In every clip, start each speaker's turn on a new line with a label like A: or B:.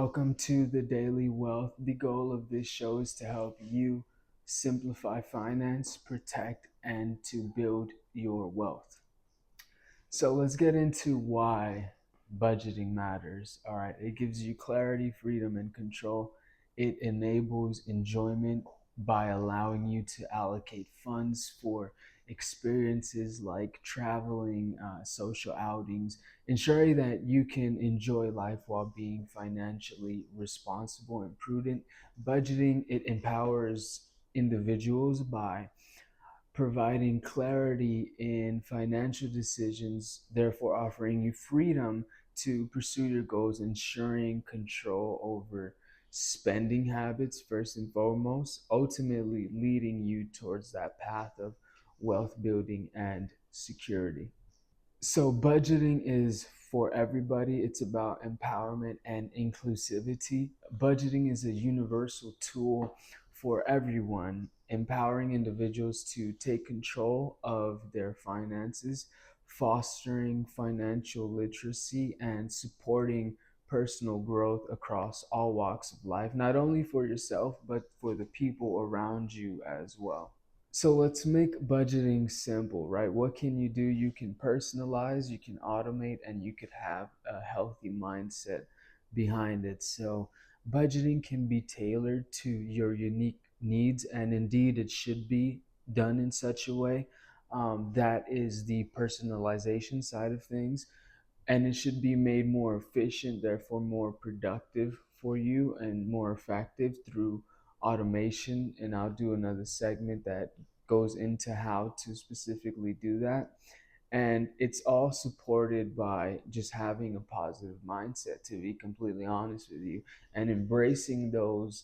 A: Welcome to the Daily Wealth. The goal of this show is to help you simplify finance, protect, and to build your wealth. So let's get into why budgeting matters. All right, it gives you clarity, freedom, and control. It enables enjoyment by allowing you to allocate funds for experiences like traveling, social outings, ensuring that you can enjoy life while being financially responsible and prudent. Budgeting, it empowers individuals by providing clarity in financial decisions, therefore offering you freedom to pursue your goals, ensuring control over spending habits first and foremost, ultimately leading you towards that path of wealth building and security. So, budgeting is for everybody. It's about empowerment and inclusivity. Budgeting is a universal tool for everyone, empowering individuals to take control of their finances, fostering financial literacy, and supporting personal growth across all walks of life, not only for yourself, but for the people around you as well. So let's make budgeting simple, right? What can you do? You can personalize, you can automate, and you could have a healthy mindset behind it. So budgeting can be tailored to your unique needs, and indeed, it should be done in such a way that is the personalization side of things, and it should be made more efficient, therefore more productive for you and more effective through automation. And I'll do another segment that goes into how to specifically do that. And it's all supported by just having a positive mindset, to be completely honest with you, and embracing those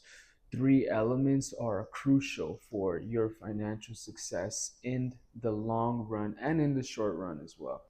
A: three elements are crucial for your financial success in the long run and in the short run as well.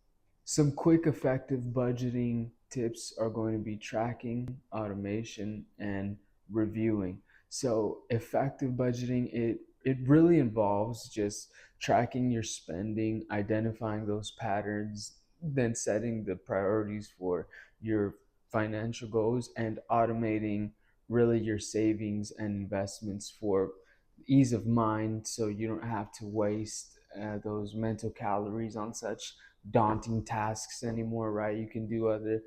A: Some quick, effective budgeting tips are going to be tracking, automation, and reviewing. So, effective budgeting, it really involves just tracking your spending, identifying those patterns, then setting the priorities for your financial goals, and automating really your savings and investments for ease of mind so you don't have to waste those mental calories on such daunting tasks anymore, right? You can do other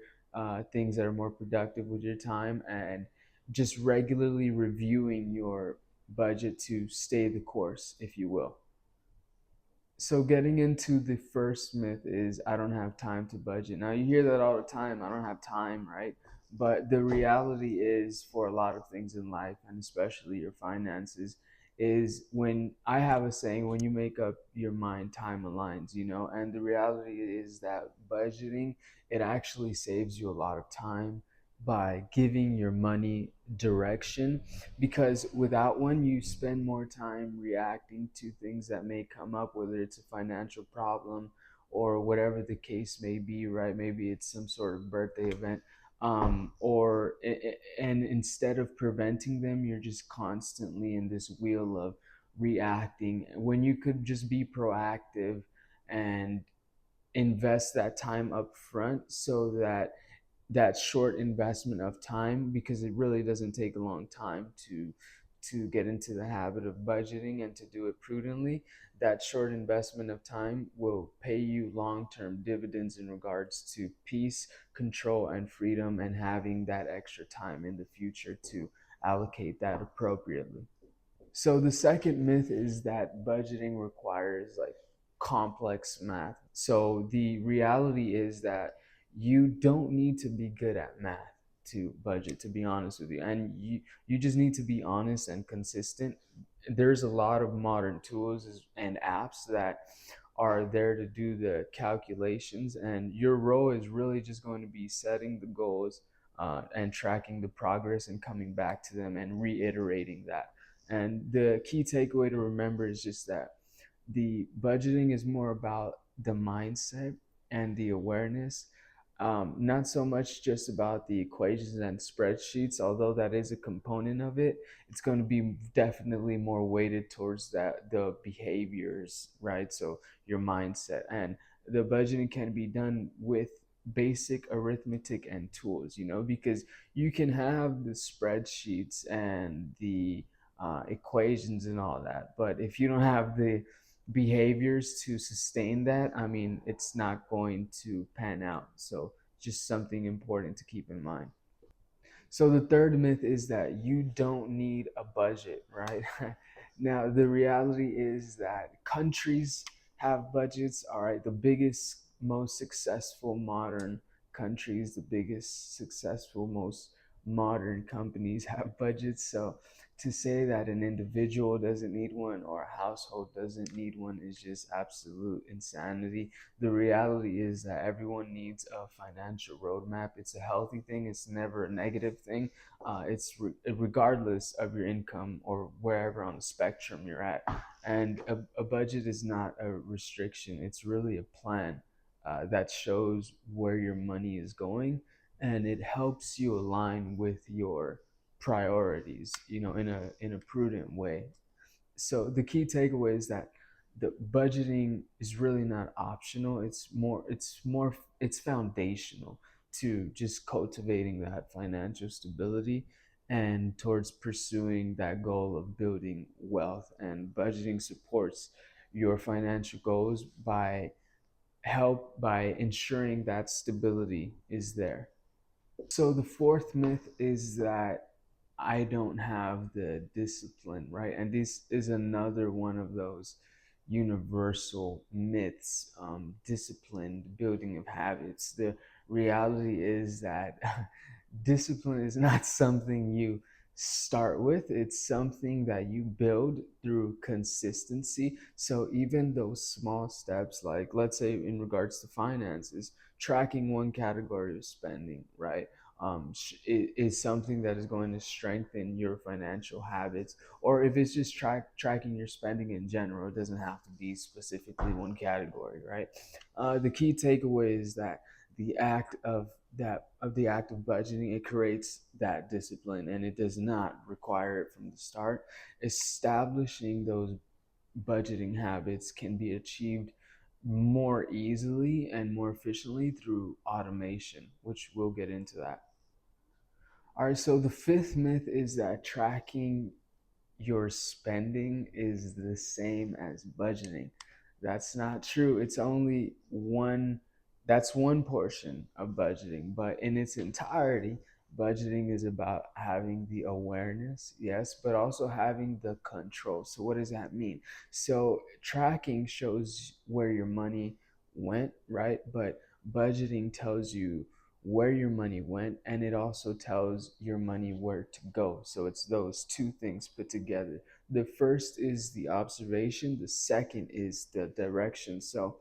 A: things that are more productive with your time, and just regularly reviewing your budget to stay the course, if you will. So, getting into the first myth is I don't have time to budget. Now, you hear that all the time, I don't have time, right? But the reality is, for a lot of things in life, and especially your finances, is when I have a saying, when you make up your mind, time aligns, and the reality is that budgeting, it actually saves you a lot of time by giving your money direction, because without one, you spend more time reacting to things that may come up, whether it's a financial problem or whatever the case may be, right? Maybe it's some sort of birthday event. And instead of preventing them, you're just constantly in this wheel of reacting when you could just be proactive and invest that time up front, so that that short investment of time, because it really doesn't take a long time to get into the habit of budgeting and to do it prudently. That short investment of time will pay you long-term dividends in regards to peace, control, and freedom, and having that extra time in the future to allocate that appropriately. So the second myth is that budgeting requires like complex math. So the reality is that you don't need to be good at math to budget, to be honest with you. And you just need to be honest and consistent. There's a lot of modern tools and apps that are there to do the calculations, and your role is really just going to be setting the goals and tracking the progress and coming back to them and reiterating that. And the key takeaway to remember is just that the budgeting is more about the mindset and the awareness, not so much just about the equations and spreadsheets, although that is a component of it. It's going to be definitely more weighted towards that the behaviors, right? So your mindset, and the budgeting can be done with basic arithmetic and tools, because you can have the spreadsheets and the equations and all that, but if you don't have the behaviors to sustain that, I mean, it's not going to pan out. So just something important to keep in mind. So the third myth is that you don't need a budget, right? Now the reality is that countries have budgets. All right, the biggest, most successful modern countries, the biggest successful, most modern companies have budgets. So to say that an individual doesn't need one or a household doesn't need one is just absolute insanity. The reality is that everyone needs a financial roadmap. It's a healthy thing. It's never a negative thing. Regardless of your income or wherever on the spectrum you're at. And a budget is not a restriction. It's really a plan that shows where your money is going, and it helps you align with your priorities, in a prudent way. So the key takeaway is that the budgeting is really not optional. It's foundational to just cultivating that financial stability and towards pursuing that goal of building wealth. And budgeting supports your financial goals by ensuring that stability is there. So the fourth myth is that I don't have the discipline, right? And this is another one of those universal myths. Discipline, the building of habits. The reality is that discipline is not something you start with, it's something that you build through consistency. So even those small steps, like let's say in regards to finances, tracking one category of spending, right, is something that is going to strengthen your financial habits. Or if it's just tracking your spending in general, it doesn't have to be specifically one category, right? The key takeaway is that the act of budgeting, it creates that discipline, and it does not require it from the start. Establishing those budgeting habits can be achieved more easily and more efficiently through automation, which we'll get into that. All right, so the fifth myth is that tracking your spending is the same as budgeting. That's not true. It's only one, that's one portion of budgeting, but in its entirety, budgeting is about having the awareness, yes, but also having the control. So, what does that mean? So, tracking shows where your money went, right? But budgeting tells you where your money went, and it also tells your money where to go. So it's those two things put together. The first is the observation, the second is the direction. So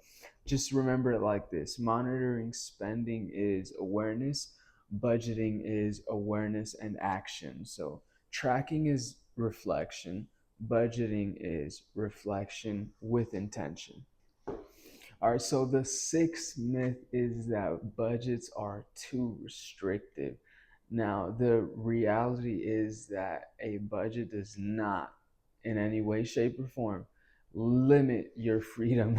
A: just remember it like this: monitoring spending is awareness, budgeting is awareness and action. So tracking is reflection, budgeting is reflection with intention. All right, so the sixth myth is that budgets are too restrictive. Now, the reality is that a budget does not, in any way, shape, or form, limit your freedom.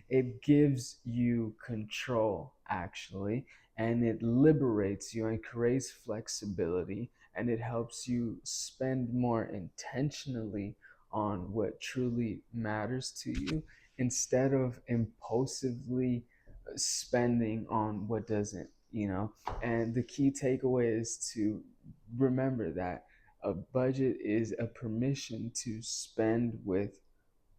A: It gives you control, actually, and it liberates you and creates flexibility, and it helps you spend more intentionally on what truly matters to you instead of impulsively spending on what doesn't, And the key takeaway is to remember that a budget is a permission to spend with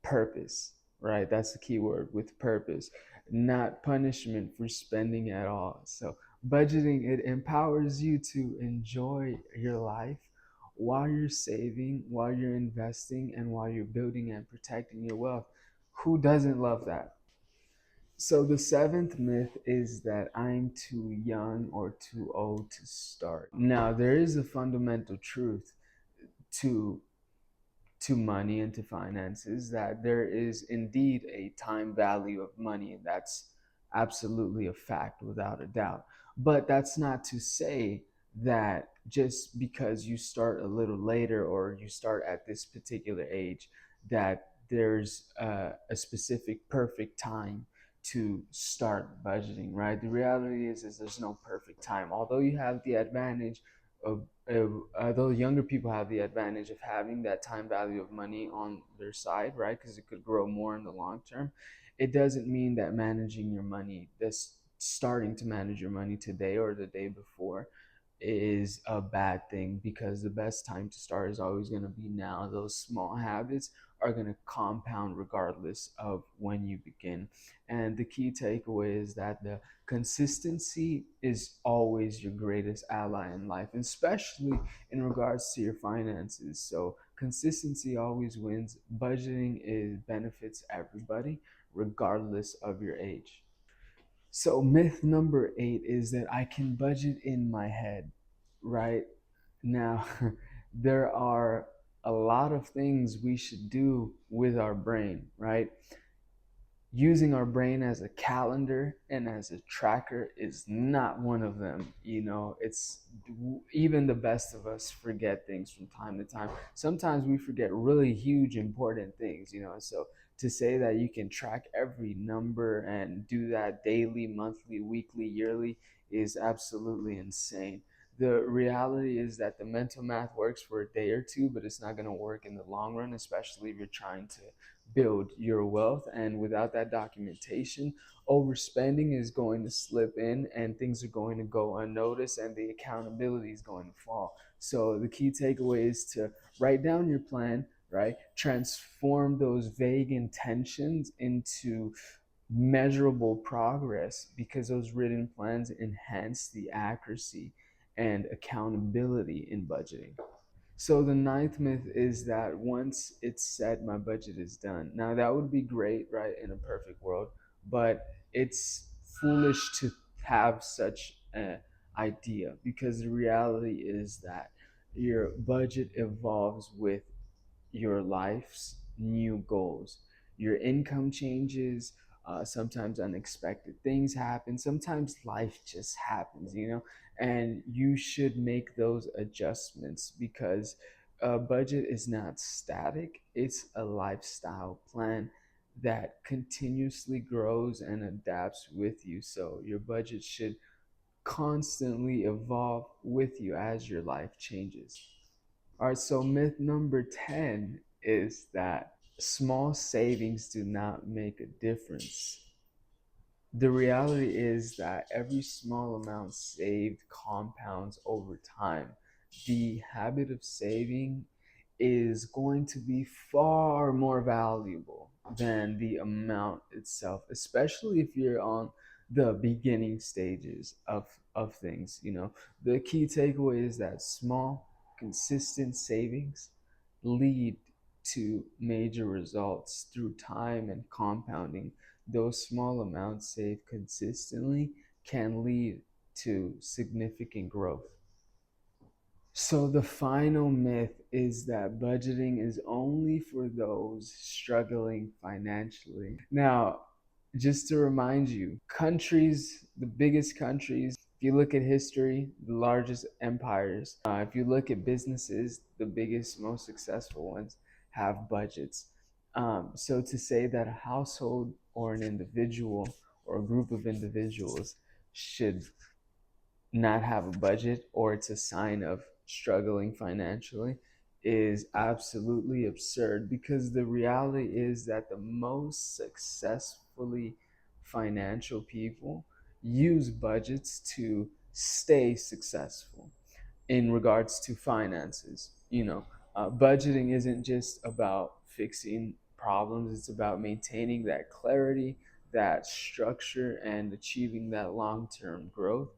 A: purpose, right? That's the key word, with purpose, not punishment for spending at all. So budgeting, it empowers you to enjoy your life while you're saving, while you're investing, and while you're building and protecting your wealth. Who doesn't love that? So the seventh myth is that I'm too young or too old to start. Now, there is a fundamental truth to money and to finances, that there is indeed a time value of money. That's absolutely a fact without a doubt. But that's not to say that just because you start a little later or you start at this particular age, that there's a specific perfect time to start budgeting, right? The reality is there's no perfect time. Although you have the advantage although younger people have the advantage of having that time value of money on their side, right? Because it could grow more in the long term. It doesn't mean that managing your money, this starting to manage your money today or the day before, is a bad thing, because the best time to start is always going to be now. Those small habits are going to compound regardless of when you begin. And the key takeaway is that the consistency is always your greatest ally in life, especially in regards to your finances. So consistency always wins. Budgeting is benefits everybody regardless of your age. So myth number 8 is that I can budget in my head, right? Now, there are a lot of things we should do with our brain, right? Using our brain as a calendar and as a tracker is not one of them. It's even the best of us forget things from time to time. Sometimes we forget really huge important things. So to say that you can track every number and do that daily, monthly, weekly, yearly is absolutely insane. The reality is that the mental math works for a day or two, but it's not going to work in the long run, especially if you're trying to build your wealth. And without that documentation, overspending is going to slip in and things are going to go unnoticed and the accountability is going to fall. So the key takeaway is to write down your plan, right? Transform those vague intentions into measurable progress, because those written plans enhance the accuracy and accountability in budgeting. So the ninth myth is that once it's set, my budget is done. Now that would be great, right, in a perfect world, but it's foolish to have such an idea, because the reality is that your budget evolves with your life's new goals. Your income changes. Sometimes unexpected things happen. Sometimes life just happens, and you should make those adjustments, because a budget is not static, it's a lifestyle plan that continuously grows and adapts with you. So your budget should constantly evolve with you as your life changes. All right, so myth number 10 is that small savings do not make a difference. The reality is that every small amount saved compounds over time. The habit of saving is going to be far more valuable than the amount itself, especially if you're on the beginning stages of things. The key takeaway is that small, consistent savings lead to major results through time and compounding. Those small amounts saved consistently can lead to significant growth. So the final myth is that budgeting is only for those struggling financially. Now, just to remind you, countries, the biggest countries, if you look at history, the largest empires, if you look at businesses, the biggest, most successful ones have budgets. So to say that a household or an individual or a group of individuals should not have a budget, or it's a sign of struggling financially, is absolutely absurd, because the reality is that the most successfully financial people use budgets to stay successful in regards to finances. Budgeting isn't just about fixing problems, it's about maintaining that clarity, that structure, and achieving that long term growth.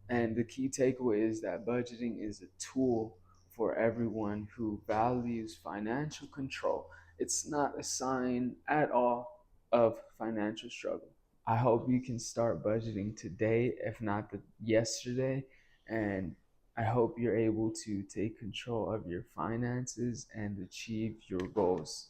A: And the key takeaway is that budgeting is a tool for everyone who values financial control. It's not a sign at all of financial struggle. I hope you can start budgeting today, if not yesterday, and I hope you're able to take control of your finances and achieve your goals.